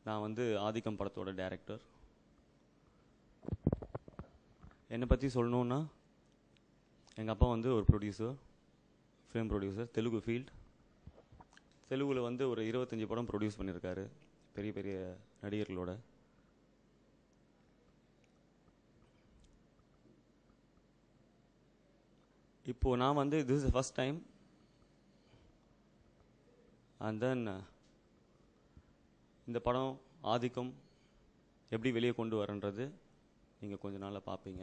நான் வந்து ஆதிக்கம் படத்தோட டைரக்டர். என்னை பற்றி சொல்லணுன்னா, எங்கள் அப்பா வந்து ஒரு producer, film producer, Telugu field. தெலுங்கில் வந்து ஒரு 25 படம் ப்ரொடியூஸ் பண்ணியிருக்காரு பெரிய பெரிய நடிகர்களோட. இப்போது நான் வந்து this is first time and then இந்த படம் ஆதிக்கம் எப்படி வெளியே கொண்டு வரன்றது நீங்கள் கொஞ்ச நாளில் பார்ப்பீங்க.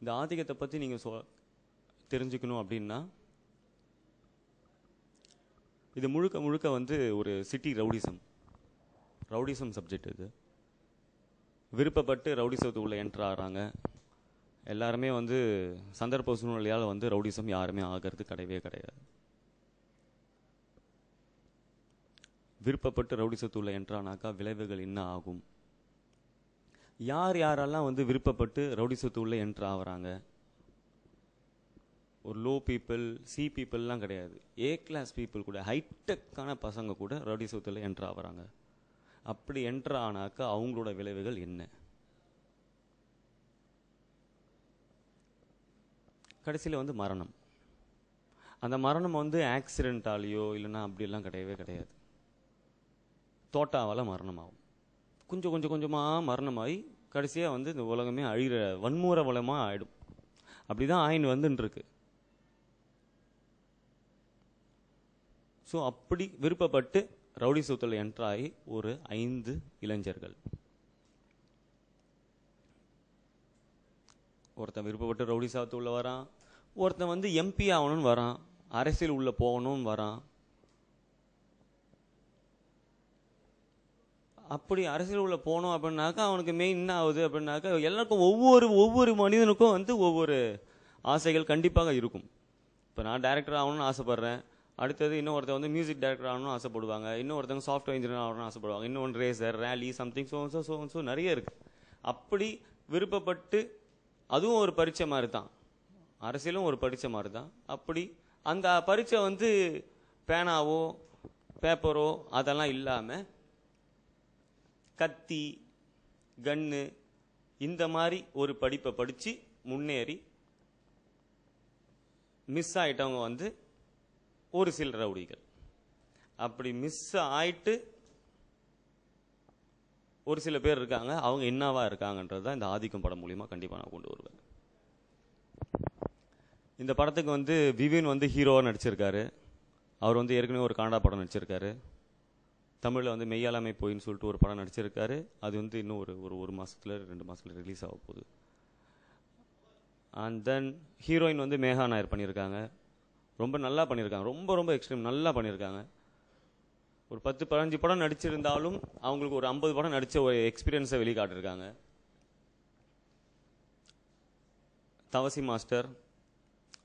இந்த ஆதிக்கத்தை பற்றி நீங்கள் தெரிஞ்சுக்கணும் அப்படின்னா, இது முழுக்க முழுக்க வந்து ஒரு சிட்டி ரவுடிசம் சப்ஜெக்ட். இது விருப்பப்பட்டு ரவுடிசத்துக்குள்ளே என்ட்ரு ஆகிறாங்க. எல்லாருமே வந்து சந்தர்ப்ப சூழ்நிலையால் வந்து ரவுடிசம் யாருமே ஆகிறது கிடையாது. விருப்பப்பட்டு ரவுடிசத்துக்குள்ளே என்ட்ரானாக்கா விளைவுகள் என்ன ஆகும்? யாரெல்லாம் வந்து விருப்பப்பட்டு ரவுடிசத்துக்குள்ளே என்ட்ரு ஆகிறாங்க? ஒரு லோ பீப்புள், சி பீப்புளெலாம் கிடையாது. ஏ கிளாஸ் பீப்புள் கூட, ஹைடெக்கான பசங்க கூட ரவுடிசத்தில் என்ட்ரு ஆகிறாங்க. அப்படி என்ட்ரு ஆனாக்கா அவங்களோட விளைவுகள் என்ன? கடைசியில் வந்து மரணம். அந்த மரணம் வந்து ஆக்சிடென்ட்டாலேயோ இல்லைன்னா அப்படிலாம் கிடையாது. தோட்டாவால் மரணமாகும். கொஞ்சம் கொஞ்சமாக மரணமாகி கடைசியாக வந்து இந்த உலகமே அழிகிற வன்முறை வளமாக ஆகிடும். அப்படி தான் ஆயின்னு வந்துட்டுருக்கு. ஸோ அப்படி விருப்பப்பட்டு ரவுடிசத்தில் என்ட்ராகி ஒரு 5 இளைஞர்கள். ஒருத்தன் விருப்பப்பட்டு ரவுடிசத்து உள்ள வரான், ஒருத்தன் வந்து எம்பி ஆகணும்னு வரான், அரசியல் உள்ள போகணும்னு வரான். அப்படி அரசியல் உள்ள போனோம் அப்படின்னாக்கா அவனுக்கு மெயின் என்ன ஆகுது அப்படின்னாக்கா, எல்லாருக்கும் ஒவ்வொரு மனிதனுக்கும் வந்து ஒவ்வொரு ஆசைகள் கண்டிப்பாக இருக்கும். இப்போ நான் டைரக்டர் ஆகணும்னு ஆசைப்பட்றேன், அடுத்தது இன்னொருத்தர் வந்து மியூசிக் டைரக்டர் ஆகணும்னு ஆசைப்படுவாங்க, இன்னொருத்தவங்க சாஃப்ட்வேர் இன்ஜினியர் ஆகணும்னு ஆசைப்படுவாங்க, இன்னொன்று ரேசர், ரேலி, சம்திங் ஸோ நிறைய இருக்குது. அப்படி விருப்பப்பட்டு அதுவும் ஒரு பரீட்சை மாதிரி தான், அரசியலும் ஒரு பரீட்சை மாதிரி தான். அப்படி அந்த பரீட்சை வந்து பேனாவோ பேப்பரோ அதெல்லாம் இல்லாமல் கத்தி, கன்னு இந்த மாதிரி ஒரு படிப்பை படித்து முன்னேறி மிஸ் ஆகிட்டவங்க வந்து ஒரு சில ரவுடிகள். அப்படி மிஸ் ஆயிட்டு ஒரு சில பேர் இருக்காங்க, அவங்க என்னவா இருக்காங்கன்றது தான் இந்த ஆதிக்கம் படம் மூலிமா கண்டிப்பாக நான் கொண்டு வருவேன். இந்த படத்துக்கு வந்து விவின் வந்து ஹீரோவாக நடிச்சிருக்காரு. அவர் வந்து ஏற்கனவே ஒரு கன்னடா படம் நடிச்சிருக்காரு. தமிழில் வந்து மெய்யாலாமை போயின்னு சொல்லிட்டு ஒரு படம் நடிச்சிருக்காரு. அது வந்து இன்னும் ஒரு மாதத்தில் 2 மாதத்தில் ரிலீஸ் ஆக போகுது. அண்ட் தென் ஹீரோயின் வந்து மேகா நாயர் பண்ணியிருக்காங்க. ரொம்ப நல்லா பண்ணியிருக்காங்க, ரொம்ப எக்ஸ்ட்ரீம் நல்லா பண்ணியிருக்காங்க. ஒரு 10-15 படம் நடிச்சிருந்தாலும் அவங்களுக்கு ஒரு 50 படம் நடித்த ஒரு எக்ஸ்பீரியன்ஸை வெளிக்காட்டிருக்காங்க. தவசி மாஸ்டர்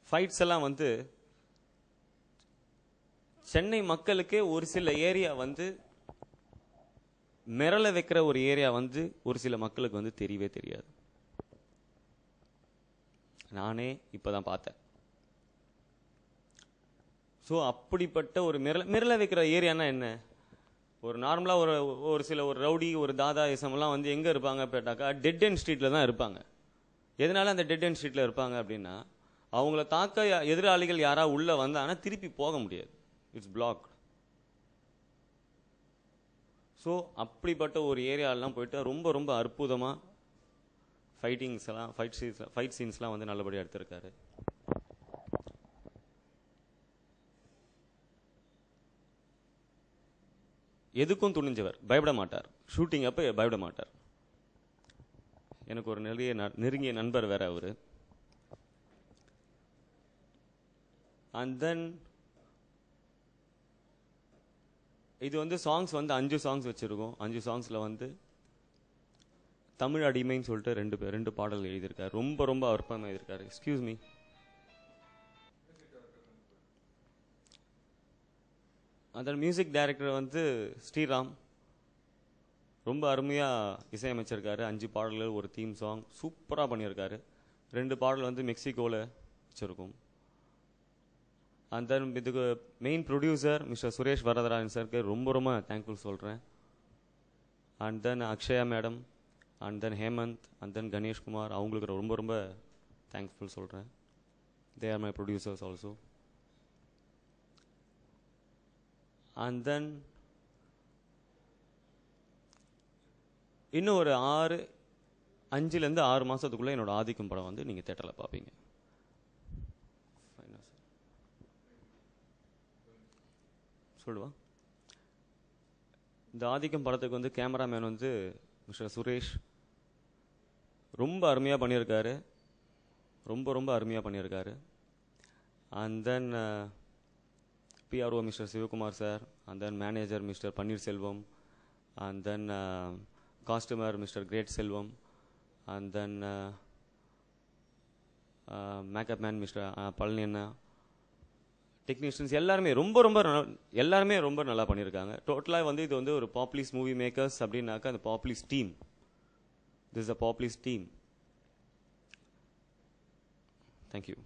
ஃபைட்ஸ் எல்லாம் வந்து சென்னை மக்களுக்கே ஒரு சில ஏரியா வந்து மிரள வைக்கிற ஒரு ஏரியா வந்து ஒரு சில மக்களுக்கு வந்து தெரியவே தெரியாது. நானே இப்போதான் பார்த்தேன். ஸோ அப்படிப்பட்ட ஒரு மிரள வைக்கிற ஏரியானா என்ன? ஒரு நார்மலாக ஒரு ரவுடி, ஒரு தாதா இசமெல்லாம் வந்து எங்கே இருப்பாங்க கேட்டாக்கா டெட் எண்ட் ஸ்ட்ரீட்டில் தான் இருப்பாங்க. எதனால அந்த டெட் எண்ட் ஸ்ட்ரீட்டில் இருப்பாங்க அப்படின்னா, அவங்கள தாக்க எதிராளிகள் யாராவது உள்ளே வந்தாங்கன்னா திருப்பி போக முடியாது, இட்ஸ் பிளாக்ட். ஸோ அப்படிப்பட்ட ஒரு ஏரியாலெலாம் போயிட்டு ரொம்ப அற்புதமாக ஃபைட் சீன்ஸ்லாம் வந்து நல்லபடியாக எடுத்திருக்காரு. எதுக்கும் துணிஞ்சவர், பயப்பட மாட்டார். ஷூட்டிங் அப்போ பயப்பட மாட்டார். எனக்கு ஒரு நெருங்கிய நண்பர் வேற அவர். அண்ட் தென் இது வந்து சாங்ஸ் வந்து 5 சாங்ஸ் வச்சுருக்கோம். 5 சாங்ஸில் வந்து தமிழ் அடிமைன்னு சொல்லிட்டு 2 பாடல் எழுதியிருக்காரு. ரொம்ப அற்புதமாக எழுதியிருக்காரு. Excuse me. அதன் மியூசிக் டைரக்டர் வந்து ஸ்ரீராம் ரொம்ப அருமையாக இசையமைச்சிருக்காரு. 5 பாடல்கள், ஒரு தீம் சாங் சூப்பராக பண்ணியிருக்காரு. 2 பாடல் வந்து மெக்சிகோவில் வச்சுருக்கோம். அண்ட் தென் இதுக்கு main producer mister Suresh Varadarajan சாருக்கு ரொம்ப ரொம்ப தேங்க்ஃபுல் சொல்கிறேன். And then Akshaya madam, and then Hemanth, and then Ganeshkumar, அவங்களுக்கு ரொம்ப ரொம்ப தேங்க்ஃபுல் சொல்கிறேன். They are my producers also. And then இன்னும் ஒரு 5லேருந்து 6 மாதத்துக்குள்ளே என்னோட ஆதிக்கம் படம் வந்து நீங்கள் தேட்டரில் பார்ப்பீங்க. சொல்லுவா. இந்த ஆதிக்கம் படத்துக்கு வந்து கேமராமேன் வந்து மிஸ்டர் சுரேஷ் ரொம்ப அருமையாக பண்ணியிருக்காரு. ரொம்ப அருமையாக பண்ணியிருக்காரு. And then PRO mister Sivakumar sir, and then manager mister Panneerselvam, and then costumer mister great Selvam, and then makeup man mister Palani அண்ணா, டெக்னீஷியன்ஸ் எல்லாருமே எல்லாருமே ரொம்ப நல்லா பண்ணியிருக்காங்க. டோட்டலாக வந்து இது வந்து ஒரு பாப்புலிஸ் மூவி மேக்கர்ஸ் அப்படின்னாக்கா அந்த பாப்புலிஸ் டீம். திஸ் இஸ் அ பாப்புலிஸ் டீம். தேங்க்யூ.